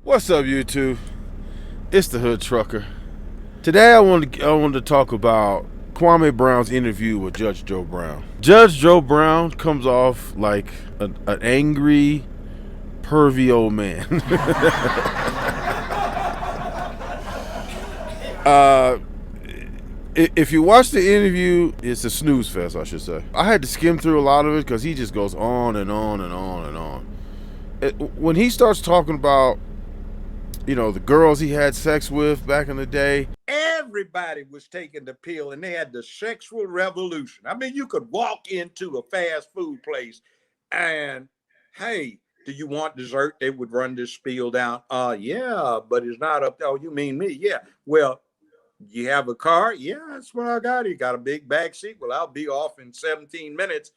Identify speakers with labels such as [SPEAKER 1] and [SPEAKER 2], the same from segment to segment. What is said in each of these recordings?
[SPEAKER 1] What's up, YouTube? It's the Hood Trucker. Today I wanted to talk about Kwame Brown's interview with Judge Joe Brown. Judge Joe Brown comes off like an angry, pervy old man. If you watch the interview, it's a snooze fest, I should say. I had to skim through a lot of it because he just goes on and on and on and on. When he starts talking about, the girls he had sex with back in the day.
[SPEAKER 2] Everybody was taking the pill and they had the sexual revolution. I mean, you could walk into a fast food place and, hey, do you want dessert? They would run this spiel down. Yeah, but it's not up there. Oh, you mean me? Yeah. Well, you have a car? Yeah, that's what I got. You got a big back seat? Well, I'll be off in 17 minutes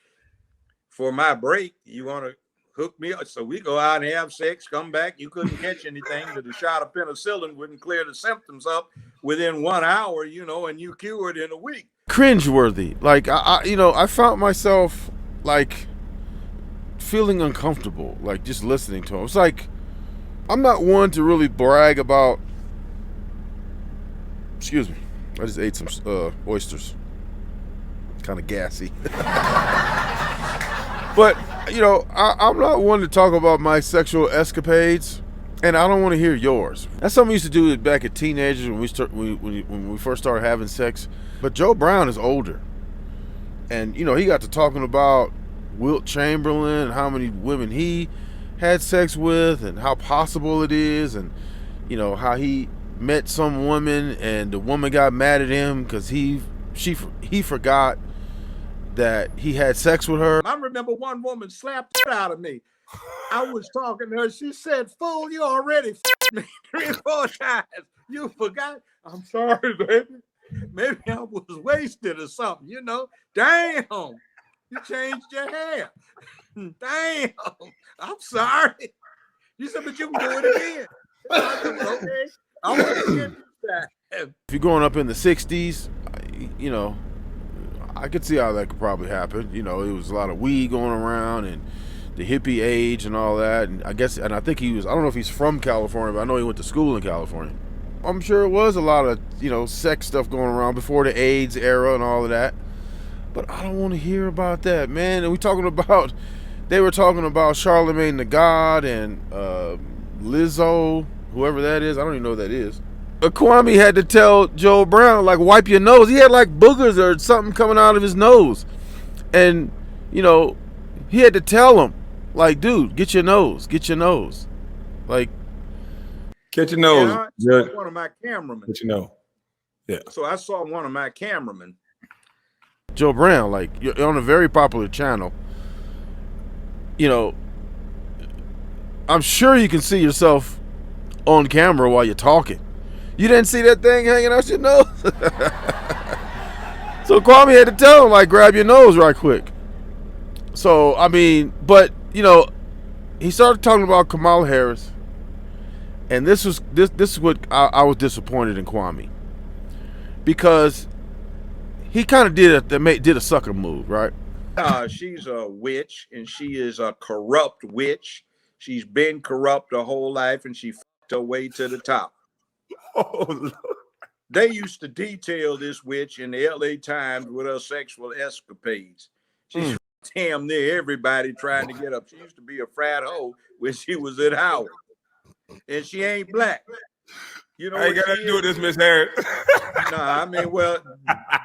[SPEAKER 2] for my break. You want to hook me up? So we go out and have sex, come back. You couldn't catch anything. The shot of penicillin wouldn't clear the symptoms up within 1 hour, and you cured in a week.
[SPEAKER 1] Cringeworthy. Like, I found myself, like, feeling uncomfortable, like, just listening to him. It's like, I'm not one to really brag about, excuse me, I just ate some oysters. Kind of gassy. But, I'm not one to talk about my sexual escapades, and I don't want to hear yours. That's something we used to do back at teenagers when we first started having sex. But Joe Brown is older, and he got to talking about Wilt Chamberlain and how many women he had sex with, and how possible it is, and how he met some woman and the woman got mad at him because he forgot that he had sex with her.
[SPEAKER 2] I remember one woman slapped it out of me. I was talking to her. She said, "Fool, you already me 3 or 4 times. You forgot." I'm sorry, baby. Maybe I was wasted or something, Damn, you changed your hair. Damn, I'm sorry. You said, but you can do it again. Okay, I want to get that.
[SPEAKER 1] If you're growing up in the 60s, I could see how that could probably happen. It was a lot of weed going around and the hippie age and all that. And I think I don't know if he's from California, but I know he went to school in California. I'm sure it was a lot of, sex stuff going around before the AIDS era and all of that. But I don't want to hear about that, man. And they were talking about Charlamgne the God and Lizzo, whoever that is. I don't even know who that is. Kwame had to tell Joe Brown, like, wipe your nose. He had like boogers or something coming out of his nose. And, he had to tell him, like, dude, get your nose. Like,
[SPEAKER 3] get your nose.
[SPEAKER 2] Yeah, one of my cameramen.
[SPEAKER 3] Get your nose. Yeah.
[SPEAKER 2] So I saw one of my cameramen.
[SPEAKER 1] Joe Brown, like, you're on a very popular channel. I'm sure you can see yourself on camera while you're talking. You didn't see that thing hanging out your nose? So Kwame had to tell him, like, grab your nose right quick. So, but, he started talking about Kamala Harris. And this is what I was disappointed in Kwame. Because he kind of did a sucker move, right?
[SPEAKER 2] She's a witch, and she is a corrupt witch. She's been corrupt her whole life, and she fucked her way to the top.
[SPEAKER 3] Oh, Lord.
[SPEAKER 2] They used to detail this witch in the LA Times with her sexual escapades. She's damn near everybody trying to get up. She used to be a frat hoe when she was at Howard. And she ain't black.
[SPEAKER 3] I ain't got to do with this, Miss Harris.
[SPEAKER 2] I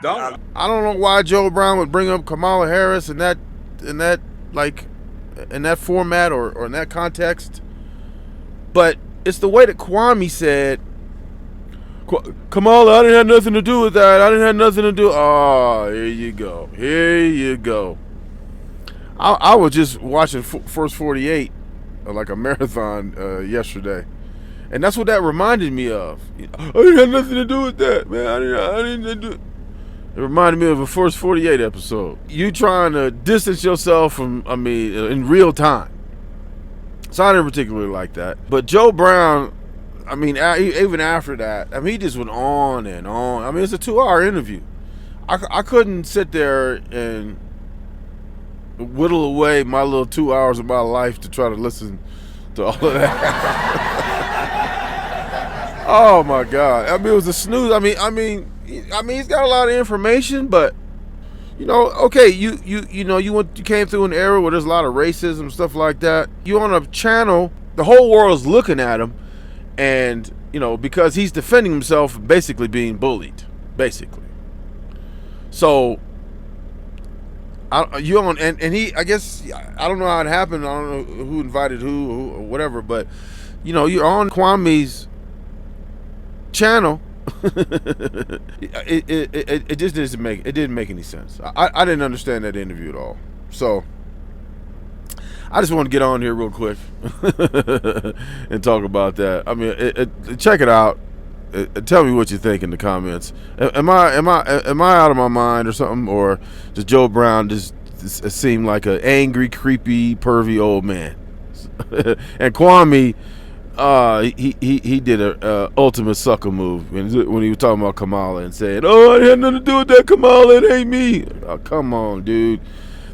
[SPEAKER 2] don't.
[SPEAKER 1] I don't know why Joe Brown would bring up Kamala Harris in that format or in that context. But it's the way that Kwame said, Kamala, I didn't have nothing to do with that. I didn't have nothing to do. Oh, here you go. I was just watching First 48, like a marathon yesterday. And that's what that reminded me of. I didn't have nothing to do with that, man. I didn't do it. It reminded me of a First 48 episode. You trying to distance yourself from, in real time. So I didn't particularly like that. But Joe Brown, even after that, he just went on and on. It's a 2-hour interview. I couldn't sit there and whittle away my little 2 hours of my life to try to listen to all of that. Oh my God! I mean, it was a snooze. I mean, he's got a lot of information, but you know, okay, you came through an era where there's a lot of racism, stuff like that. You on a channel, the whole world's looking at him, and you know, because he's defending himself, basically being bullied, basically. So, you on, and he, I guess, I don't know how it happened. I don't know who invited who or whatever, but you know, you're on Kwame's channel. it just didn't make any sense. I didn't understand that interview at all. So I just want to get on here real quick and talk about that. I mean, check it out. Tell me what you think in the comments. Am I out of my mind or something, or does Joe Brown just seem like an angry, creepy, pervy old man? And Kwame, he did a ultimate sucker move when he was talking about Kamala and saying, "Oh, I had nothing to do with that, Kamala. It ain't me." Oh, come on, dude.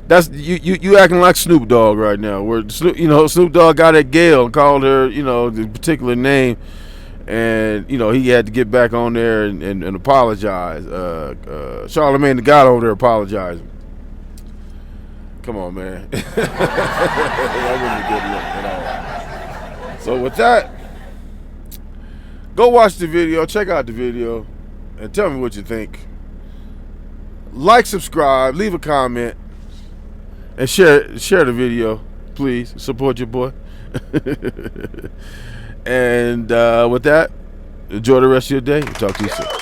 [SPEAKER 1] That's you acting like Snoop Dogg right now. Where Snoop Dogg got at Gail and called her, the particular name, and he had to get back on there and apologize. Charlamgne the God over there apologizing. Come on, man. That wasn't a good look at all. So with that, go watch the video, check out the video, and tell me what you think. Like, subscribe, leave a comment, and share the video, please. Support your boy. And with that, enjoy the rest of your day. Talk to you soon.